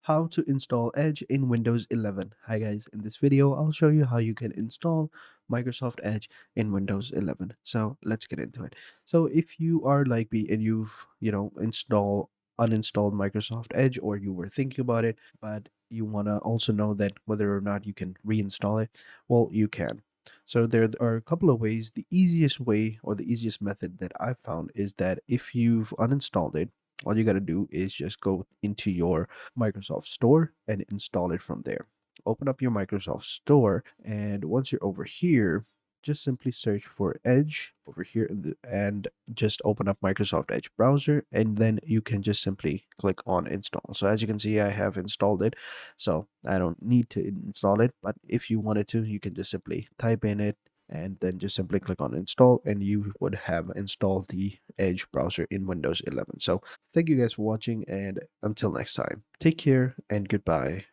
How to install Edge in Windows 11. Hi guys, in this video I'll show you how you can install Microsoft Edge in Windows 11. So let's get into it. So if you are like me and you've uninstalled Microsoft Edge, or you were thinking about it but you want to also know that whether or not you can reinstall it, well, you can. So there are a couple of ways. The easiest way, or the easiest method that I've found, is that if you've uninstalled it, all you got to do is just go into your Microsoft Store and install it from there. Open up your Microsoft Store, and once you're over here, just simply search for Edge over here and just open up Microsoft Edge browser, and then you can just simply click on install. So as you can see, I have installed it, so I don't need to install it, but if you wanted to, you can just simply type in it and then just simply click on install, and you would have installed the Edge browser in Windows 11. So thank you guys for watching, and until next time, take care and goodbye.